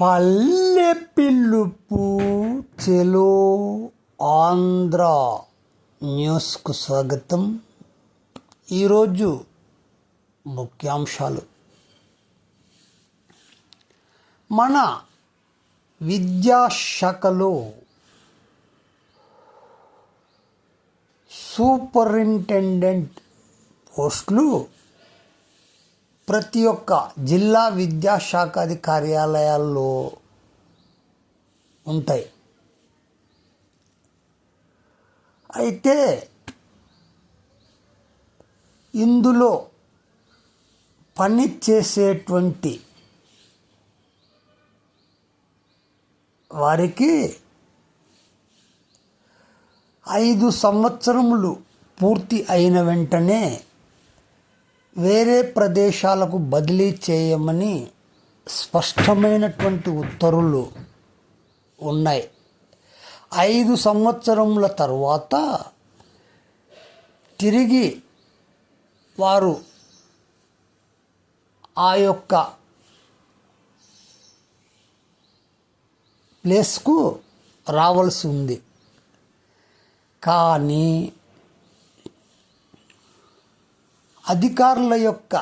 పల్లె పిలుపు చెలో ఆంధ్ర న్యూస్కు స్వాగతం. ఈరోజు ముఖ్యాంశాలు. మన విద్యాశాఖలో సూపరింటెండెంట్ పోస్టులు ప్రతి ఒక్క జిల్లా విద్యాశాఖాధి కార్యాలయాల్లో ఉంటాయి. అయితే ఇందులో పని చేసేటువంటి వారికి 5 సంవత్సరములు పూర్తి అయిన వెంటనే వేరే ప్రదేశాలకు బదిలీ చేయమని స్పష్టమైనటువంటి ఉత్తర్వులు ఉన్నాయి. 5 సంవత్సరముల తర్వాత తిరిగి వారు ఆ యొక్క ప్లేస్కు రావాల్సి ఉంది. కానీ అధికారుల యొక్క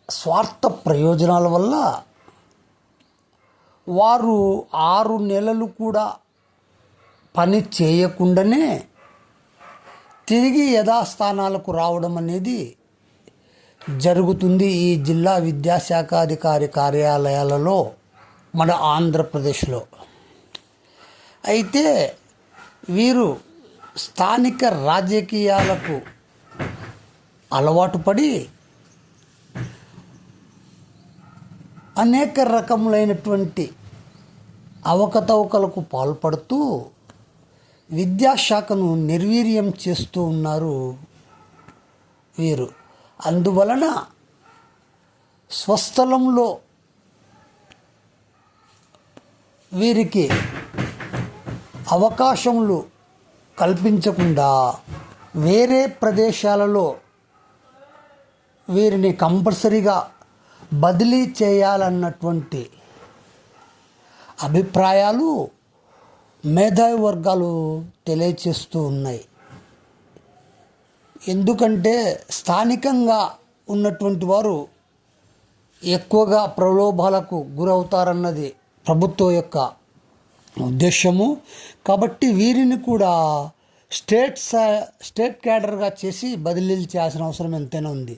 స్వార్థ ప్రయోజనాల వల్ల వారు 6 నెలలు కూడా పని చేయకుండానే తిరిగి యథాస్థానాలకు రావడం అనేది జరుగుతుంది ఈ జిల్లా విద్యాశాఖాధికారి కార్యాలయాలలో మన ఆంధ్రప్రదేశ్లో. అయితే వీరు స్థానిక రాజకీయాలకు అలవాటు పడి అనేక రకములైనటువంటి అవకతవకలకు పాల్పడుతూ విద్యాశాఖను నిర్వీర్యం చేస్తూ ఉన్నారు వీరు. అందువలన స్వస్థలంలో వీరికి అవకాశములు కల్పించకుండా వేరే ప్రదేశాలలో వీరిని కంపల్సరీగా బదిలీ చేయాలన్నటువంటి అభిప్రాయాలు మేధావి వర్గాలు తెలియచేస్తూ ఉన్నాయి. ఎందుకంటే స్థానికంగా ఉన్నటువంటి వారు ఎక్కువగా ప్రలోభాలకు గురవుతారన్నది ప్రభుత్వం యొక్క ఉద్దేశము. కాబట్టి వీరిని కూడా స్టేట్ క్యాడర్గా చేసి బదిలీలు చేయాల్సిన అవసరం ఎంతైనా ఉంది.